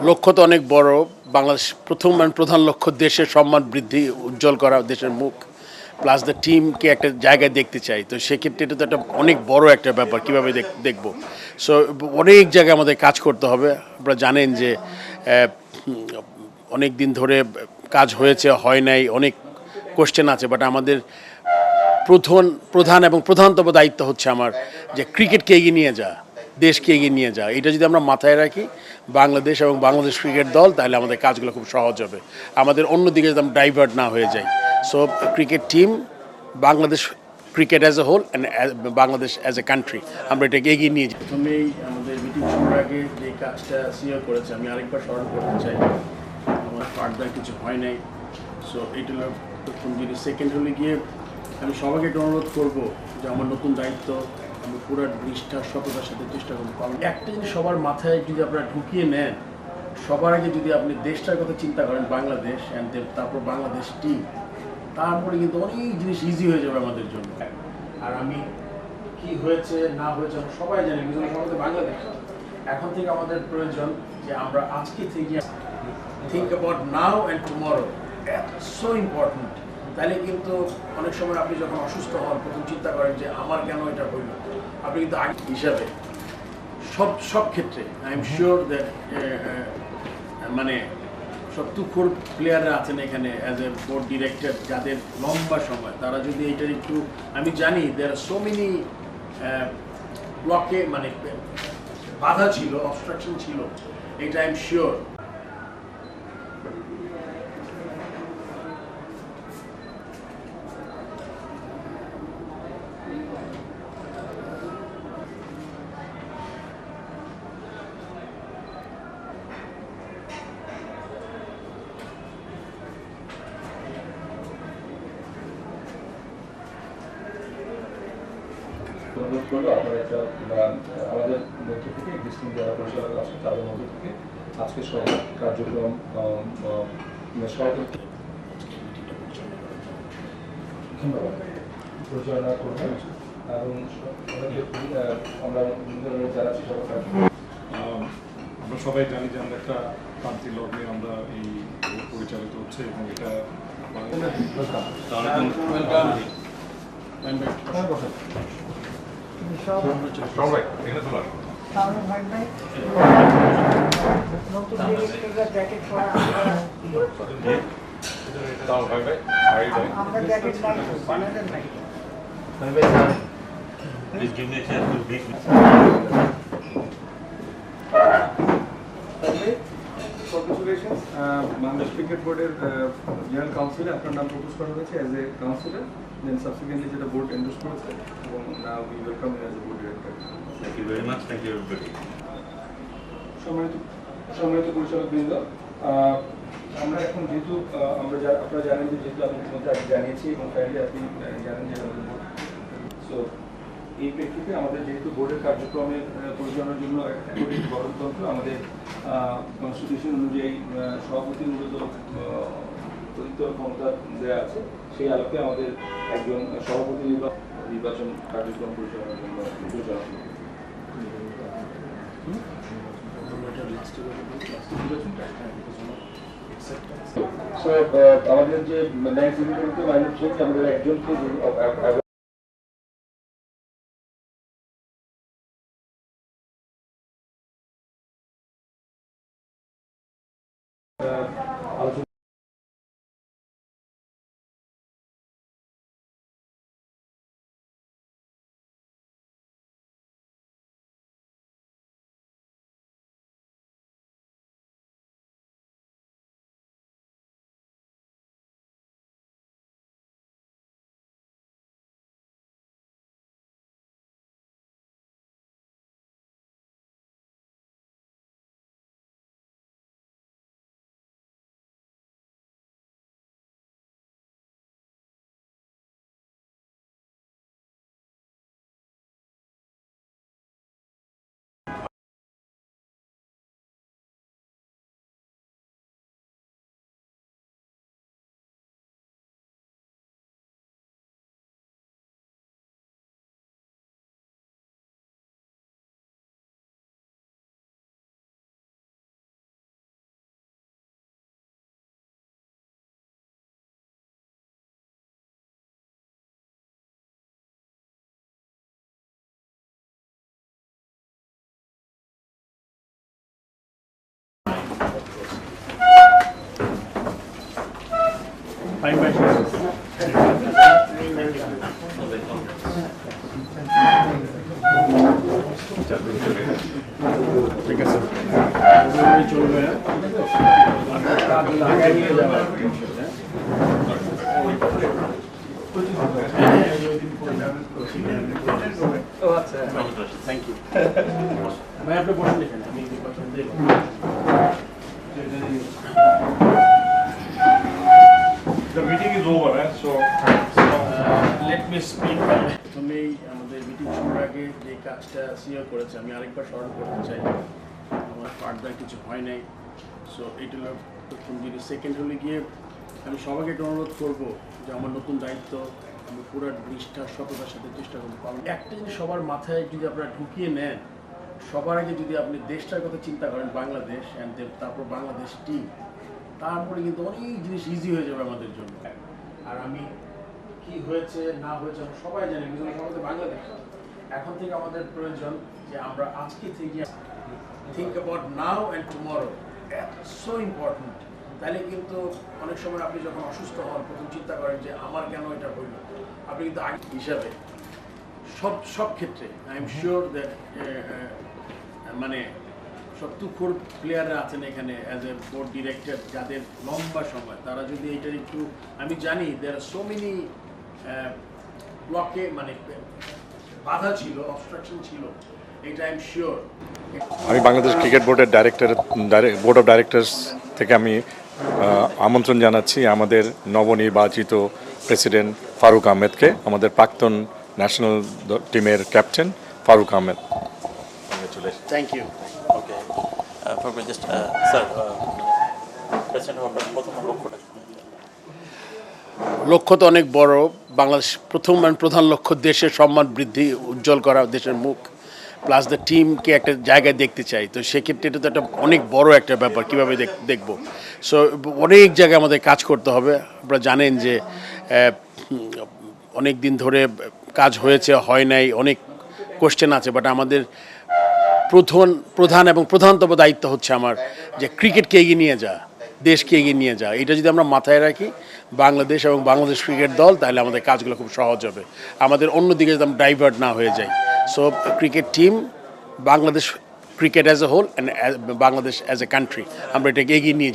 লক্ষ্য তো অনেক বড়। বাংলাদেশ প্রথম প্রধান লক্ষ্য দেশের সম্মান বৃদ্ধি, উজ্জ্বল করা দেশের মুখ। প্লাস দ্য টিমকে একটা জায়গায় দেখতে চাই। তো সেক্ষেত্রে এটা তো একটা অনেক বড় একটা ব্যাপার। কীভাবে দেখব? সো অনেক জায়গায় আমাদের কাজ করতে হবে। আপনারা জানেন যে অনেক দিন ধরে কাজ হয়েছে, হয় নাই, অনেক কোশ্চেন আছে। বাট আমাদের প্রধান এবং প্রধানতম দায়িত্ব হচ্ছে আমার যে ক্রিকেটকে এগিয়ে নিয়ে যাওয়া, দেশকে এগিয়ে নিয়ে যাওয়া। এটা যদি আমরা মাথায় রাখি, বাংলাদেশ এবং বাংলাদেশ ক্রিকেট দল, তাহলে আমাদের কাজগুলো খুব সহজ হবে। আমাদের অন্যদিকে যদি আমরা ডাইভার্ট না হয়ে যাই। So cricket team, Bangladesh cricket as a whole and Bangladesh as a country, আমরা এটাকে এগিয়ে নিয়ে যাই। প্রথমেই আমাদের মিটিং শুরুর আগে যে কাজটা সিও করেছে, আমি আরেকবার স্মরণ করতে চাই। আমার ফার্দার কিছু হয় নাই। সো এইটা হলো প্রথম জিনিস। সেকেন্ড হলে গিয়ে আমি সবাইকে একটা অনুরোধ করবো যে আমার নতুন দায়িত্ব আমি পুরো নিষ্ঠার সততার সাথে চেষ্টা করবো। কারণ একটা জিনিস সবার মাথায় যদি আপনারা ঢুকিয়ে নেন, সবার আগে যদি আপনি দেশটার কথা চিন্তা করেন, বাংলাদেশ অ্যান্ড তারপর বাংলাদেশ টিম, তারপরে কিন্তু অনেক জিনিস ইজি হয়ে যাবে আমাদের জন্য। আর আমি কি হয়েছে না হয়েছে আমরা সবাই জানি, বিশেষ সবাই তো বাংলাদেশ। এখন থেকে আমাদের প্রয়োজন যে আমরা আজকে থেকে think about now and tomorrow, so important. তাহলে কিন্তু অনেক সময় আপনি যখন অসুস্থ হন, প্রথম চিন্তা করেন যে আমার কেন এটা হইল। আপনি কিন্তু আগে হিসাবে সব ক্ষেত্রে আই এম শিওর দ্যাট মানে সব তুখোর প্লেয়াররা আছেন এখানে অ্যাজ এ বোর্ড ডিরেক্টর, যাদের লম্বা সময় তারা যদি এইটার একটু, আমি জানি দেয়ার আর সো মেনি ব্লকে, মানে বাধা ছিল, অবস্ট্রাকশন ছিল, এটা আই এম শিওর। অনুরোধ করবো আপনারা একটা আমাদের মধ্য থেকে এক্সিস্টিং যারা পরিচালক আছে তাদের মধ্য থেকে আজকে সব কার্যক্রম সভাপতি পরিচালনা করবেন এবং আমরা যারা আমরা সবাই জানি যে আমরা একটা প্রান্তিক লগ্নে আমরা এই পরিচালিত হচ্ছে এবং এটা Please give me a chance to brief. Congratulations Bangladesh cricket বোর্ডের জেনারেল কাউন্সিলে আপনার নাম প্রপোজ করা হয়েছে as a councillor, then subsequently যেটা বোর্ড এন্ডোর্স করেছে এবং now we welcome you as a board director. Thank you very much. Thank you everybody. সম্মানিত পরিচালকবৃন্দ, আমরা এখন যেহেতু আপনারা জানেন যে যেহেতু আমি ইতিমধ্যে আগে জানিয়েছি এবং ফাইনালি আপনি জানেন যে আমাদের বোর্ড, সো এই প্রেক্ষিতে আমাদের যেহেতু বোর্ডের কার্যক্রমের পরিচালনার জন্য একটা গঠনতন্ত্র আমাদের কনস্টিটিউশন অনুযায়ী সভাপতির মূলত অতিরিক্ত ক্ষমতা দেওয়া আছে, সেই আলোকে আমাদের একজন সভাপতি নির্বাচন কার্যক্রম পরিচালনার জন্য আমাদের যে আমাদের একজনকে ঠিক আছে চলবে আগে নিয়ে যাওয়া ও আচ্ছা থ্যাংক ইউ ভাই আপনি বসুন এখানে আমি কথা দেব The meeting is over, so let me speak প্রথমেই আমাদের মিটিং শুরুর আগে যে কাজটা সিও করেছে আমি আরেকবার স্মরণ করতে চাই আমার ফার্দার কিছু হয় নাই সো এটা হলো প্রথম জিনিস। সেকেন্ড হলে গিয়ে আমি সবাইকে একটা অনুরোধ করবো যে আমার নতুন দায়িত্ব আমি পুরো নিষ্ঠা সততার সাথে চেষ্টা করবো। কারণ একটা জিনিস সবার মাথায় যদি আপনারা ঢুকিয়ে নেন, সবার আগে যদি আপনি দেশটার কথা চিন্তা করেন বাংলাদেশ অ্যান্ড তারপর বাংলাদেশ টিম, তারপরে কিন্তু অনেক জিনিস ইজি হয়ে যাবে আমাদের জন্য। আর আমি কি হয়েছে না হয়েছে আমরা সবাই জানি, বিকজ আমাদের বাংলাদেশ। এখন থেকে আমাদের প্রয়োজন যে আমরা আজকে থেকে think about now and tomorrow, so important. তাহলে কিন্তু অনেক সময় আপনি যখন অসুস্থ হন প্রথম চিন্তা করেন যে আমার কেন এটা হইল, আপনি কিন্তু আগে হিসাবে সব ক্ষেত্রে আই এম শিওর দ্যাট মানে সব তুখোর প্লেয়াররা আছেন এখানে অ্যাজ এ বোর্ড ডিরেক্টর, যাদের লম্বা সময় তারা যদি এইটার একটু, আমি জানি দেয়ার আর সো মেনি ব্লকে মানে বাধা ছিল, অবস্ট্রাকশন ছিল, এটা আই এম শিওর। আমি বাংলাদেশ ক্রিকেট বোর্ডের বোর্ড অফ ডাইরেক্টরস থেকে আমি আমন্ত্রণ জানাচ্ছি আমাদের নবনির্বাচিত প্রেসিডেন্ট ফারুক আহমেদকে, আমাদের প্রাক্তন ন্যাশনাল টিমের captain Faruque Ahmed. Thank you. Okay. Probably just, sir, President of প্রথম লক্ষ্যটা লক্ষ্য তো অনেক বড়। বাংলাদেশ প্রধান লক্ষ্য দেশের সম্মান বৃদ্ধি, উজ্জ্বল করা দেশের মুখ, প্লাস দ্য টিমকে একটা জায়গায় দেখতে চাই। তো সেক্ষেত্রে এটা তো একটা অনেক বড় একটা ব্যাপার, কীভাবে দেখব। সো অনেক জায়গায় আমাদের কাজ করতে হবে। আপনারা জানেন যে অনেক দিন ধরে কাজ হয়েছে, হয় নাই, অনেক কোশ্চেন আছে, বাট আমাদের প্রধান এবং প্রধানতম দায়িত্ব হচ্ছে আমার যে ক্রিকেটকে এগিয়ে নিয়ে যাওয়া, দেশকে এগিয়ে নিয়ে যাওয়া। এটা যদি আমরা মাথায় রাখি বাংলাদেশ এবং বাংলাদেশ ক্রিকেট দল, তাহলে আমাদের কাজগুলো খুব সহজ হবে, আমাদের অন্যদিকে যদি আমরা ডাইভার্ট না হয়ে যাই। So cricket team, Bangladesh cricket as a whole and Bangladesh as a country, আমরা এটাকে এগিয়ে নিয়ে